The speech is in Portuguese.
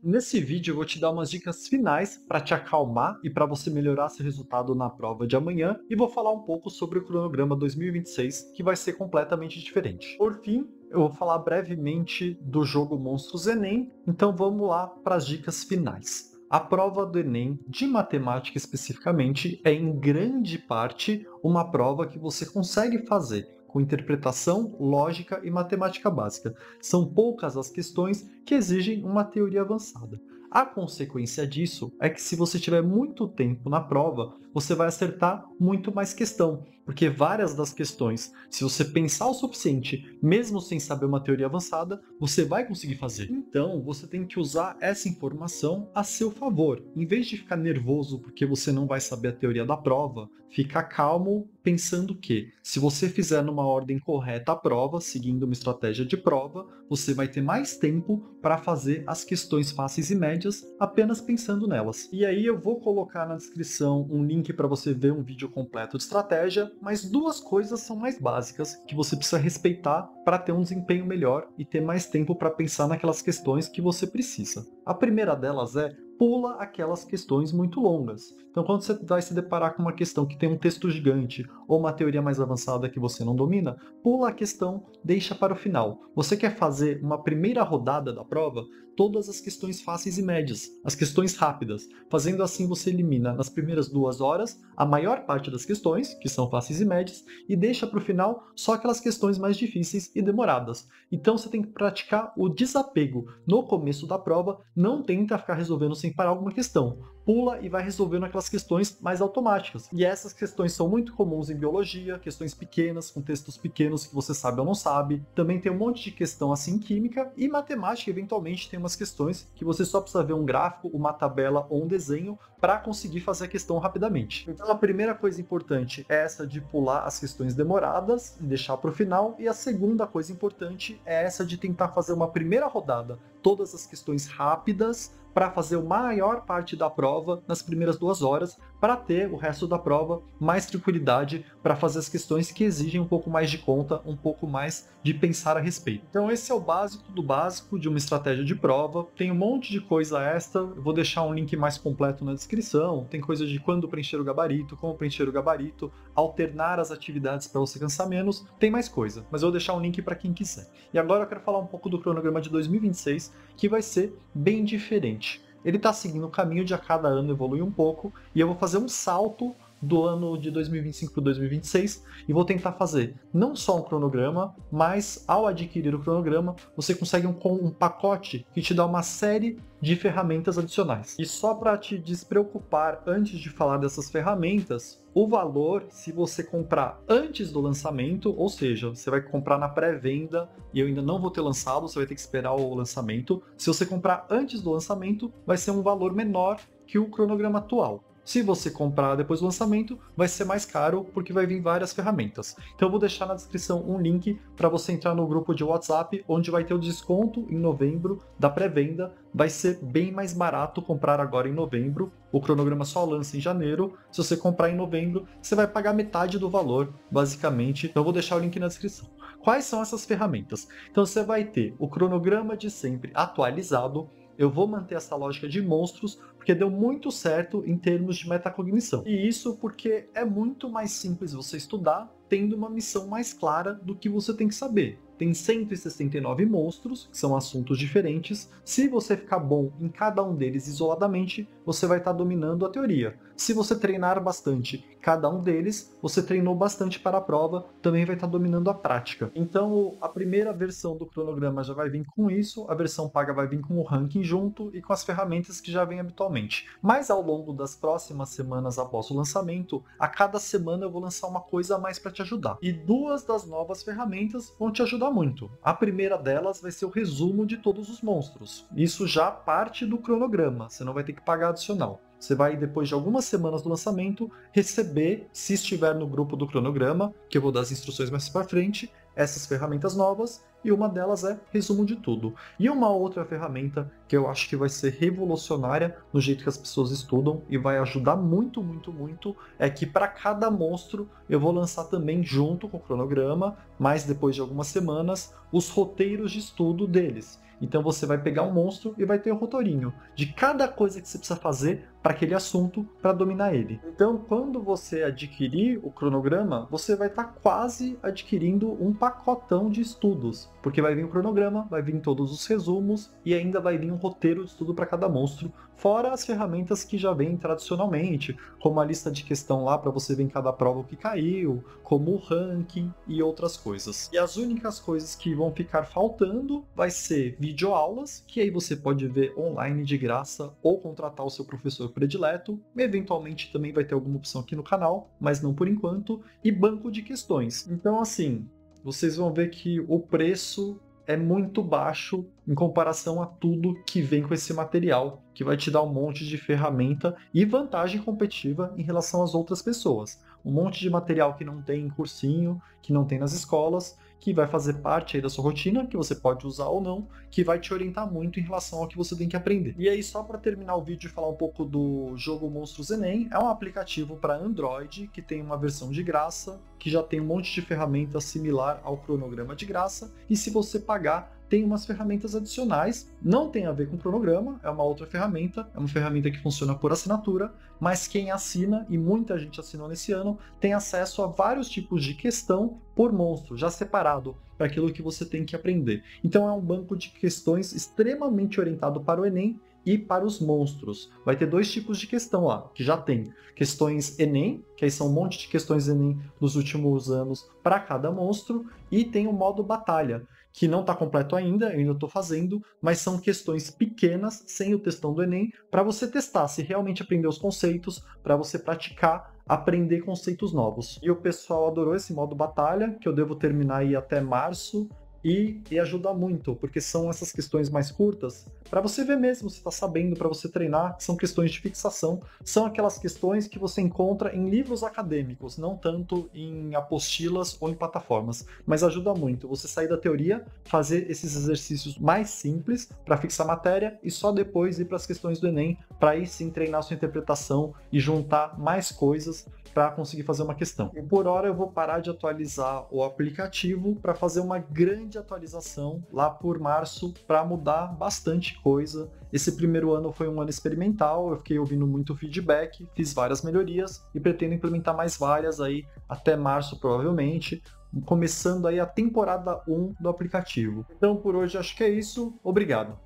Nesse vídeo eu vou te dar umas dicas finais para te acalmar e para você melhorar seu resultado na prova de amanhã e vou falar um pouco sobre o cronograma 2026, que vai ser completamente diferente. Por fim, eu vou falar brevemente do jogo Monstros Enem, então vamos lá para as dicas finais. A prova do Enem, de matemática especificamente, é em grande parte uma prova que você consegue fazer com interpretação, lógica e matemática básica. São poucas as questões que exigem uma teoria avançada. A consequência disso é que se você tiver muito tempo na prova, você vai acertar muito mais questão, porque várias das questões, se você pensar o suficiente, mesmo sem saber uma teoria avançada, você vai conseguir fazer. Então, você tem que usar essa informação a seu favor. Em vez de ficar nervoso porque você não vai saber a teoria da prova, fica calmo pensando que, se você fizer numa ordem correta a prova, seguindo uma estratégia de prova, você vai ter mais tempo para fazer as questões fáceis e médias apenas pensando nelas. E aí eu vou colocar na descrição um link para você ver um vídeo completo de estratégia, mas duas coisas são mais básicas que você precisa respeitar para ter um desempenho melhor e ter mais tempo para pensar naquelas questões que você precisa. A primeira delas é: pula aquelas questões muito longas. Então, quando você vai se deparar com uma questão que tem um texto gigante ou uma teoria mais avançada que você não domina, pula a questão, deixa para o final. Você quer fazer uma primeira rodada da prova? Todas as questões fáceis e médias, as questões rápidas. Fazendo assim, você elimina nas primeiras 2 horas a maior parte das questões, que são fáceis e médias, e deixa para o final só aquelas questões mais difíceis e demoradas. Então, você tem que praticar o desapego. No começo da prova, não tenta ficar resolvendo sem parar alguma questão. Pula e vai resolvendo aquelas questões mais automáticas. E essas questões são muito comuns em biologia, questões pequenas, com textos pequenos que você sabe ou não sabe. Também tem um monte de questão assim em química e matemática, eventualmente tem umas questões que você só precisa ver um gráfico, uma tabela ou um desenho para conseguir fazer a questão rapidamente. Então a primeira coisa importante é essa de pular as questões demoradas e deixar para o final, e a segunda coisa importante é essa de tentar fazer uma primeira rodada, todas as questões rápidas, para fazer a maior parte da prova nas primeiras 2 horas, para ter o resto da prova mais tranquilidade para fazer as questões que exigem um pouco mais de conta, um pouco mais de pensar a respeito. Então esse é o básico do básico de uma estratégia de prova. Tem um monte de coisa extra, eu vou deixar um link mais completo na descrição. Tem coisa de quando preencher o gabarito, como preencher o gabarito, alternar as atividades para você cansar menos, tem mais coisa, mas eu vou deixar um link para quem quiser. E agora eu quero falar um pouco do cronograma de 2026, que vai ser bem diferente. Ele está seguindo o caminho de a cada ano evoluir um pouco, e eu vou fazer um salto do ano de 2025 para 2026 e vou tentar fazer não só um cronograma, mas ao adquirir o cronograma, você consegue um pacote que te dá uma série de ferramentas adicionais. E só para te despreocupar antes de falar dessas ferramentas, o valor, se você comprar antes do lançamento, ou seja, você vai comprar na pré-venda e eu ainda não vou ter lançado, você vai ter que esperar o lançamento. Se você comprar antes do lançamento, vai ser um valor menor que o cronograma atual. Se você comprar depois do lançamento, vai ser mais caro porque vai vir várias ferramentas. Então eu vou deixar na descrição um link para você entrar no grupo de WhatsApp, onde vai ter o desconto em novembro da pré-venda. Vai ser bem mais barato comprar agora em novembro. O cronograma só lança em janeiro. Se você comprar em novembro, você vai pagar metade do valor, basicamente. Então eu vou deixar o link na descrição. Quais são essas ferramentas? Então você vai ter o cronograma de sempre atualizado. Eu vou manter essa lógica de monstros, porque deu muito certo em termos de metacognição. E isso porque é muito mais simples você estudar tendo uma missão mais clara do que você tem que saber. Tem 169 monstros, que são assuntos diferentes. Se você ficar bom em cada um deles isoladamente, você vai estar dominando a teoria. Se você treinar bastante cada um deles, você treinou bastante para a prova, também vai estar dominando a prática. Então, a primeira versão do cronograma já vai vir com isso, a versão paga vai vir com o ranking junto e com as ferramentas que já vem habitualmente. Mas ao longo das próximas semanas após o lançamento, a cada semana eu vou lançar uma coisa a mais para te ajudar. E duas das novas ferramentas vão te ajudar muito. A primeira delas vai ser o resumo de todos os monstros. Isso já parte do cronograma, você não vai ter que pagar adicional. Você vai, depois de algumas semanas do lançamento, receber, se estiver no grupo do cronograma, que eu vou dar as instruções mais para frente, essas ferramentas novas, e uma delas é resumo de tudo. E uma outra ferramenta que eu acho que vai ser revolucionária no jeito que as pessoas estudam e vai ajudar muito, muito, muito, é que para cada monstro eu vou lançar também junto com o cronograma, mas depois de algumas semanas, os roteiros de estudo deles. Então você vai pegar um monstro e vai ter o roteirinho de cada coisa que você precisa fazer para aquele assunto, para dominar ele. Então, quando você adquirir o cronograma, você vai estar quase adquirindo um pacotão de estudos, porque vai vir o cronograma, vai vir todos os resumos e ainda vai vir um roteiro de estudo para cada monstro, fora as ferramentas que já vêm tradicionalmente, como a lista de questão lá para você ver em cada prova o que caiu, como o ranking e outras coisas. E as únicas coisas que vão ficar faltando vai ser videoaulas, que aí você pode ver online de graça ou contratar o seu professor predileto. Eventualmente também vai ter alguma opção aqui no canal, mas não por enquanto, e banco de questões. Então assim, vocês vão ver que o preço é muito baixo em comparação a tudo que vem com esse material, que vai te dar um monte de ferramenta e vantagem competitiva em relação às outras pessoas. Um monte de material que não tem em cursinho, que não tem nas escolas, que vai fazer parte aí da sua rotina, que você pode usar ou não, que vai te orientar muito em relação ao que você tem que aprender. E aí, só para terminar o vídeo e falar um pouco do jogo Monstros Enem, é um aplicativo para Android, que tem uma versão de graça, que já tem um monte de ferramentas similar ao cronograma de graça, e se você pagar, tem umas ferramentas adicionais, não tem a ver com cronograma, é uma outra ferramenta, é uma ferramenta que funciona por assinatura, mas quem assina, e muita gente assinou nesse ano, tem acesso a vários tipos de questão por monstro, já separado para aquilo que você tem que aprender. Então é um banco de questões extremamente orientado para o Enem e para os monstros. Vai ter dois tipos de questão lá, que já tem questões Enem, que aí são um monte de questões Enem nos últimos anos para cada monstro, e tem o modo batalha, que não está completo ainda, eu ainda estou fazendo, mas são questões pequenas, sem o textão do Enem, para você testar se realmente aprendeu os conceitos, para você praticar, aprender conceitos novos. E o pessoal adorou esse modo batalha, que eu devo terminar aí até março, e ajuda muito, porque são essas questões mais curtas, para você ver mesmo se está sabendo, para você treinar, são questões de fixação, são aquelas questões que você encontra em livros acadêmicos, não tanto em apostilas ou em plataformas, mas ajuda muito você sair da teoria, fazer esses exercícios mais simples para fixar matéria e só depois ir para as questões do Enem, para aí sim treinar sua interpretação e juntar mais coisas para conseguir fazer uma questão. E por hora eu vou parar de atualizar o aplicativo para fazer uma grande atualização lá por março para mudar bastante coisa. Esse primeiro ano foi um ano experimental, eu fiquei ouvindo muito feedback, fiz várias melhorias e pretendo implementar mais várias aí até março provavelmente, começando aí a temporada 1 do aplicativo. Então por hoje acho que é isso, obrigado.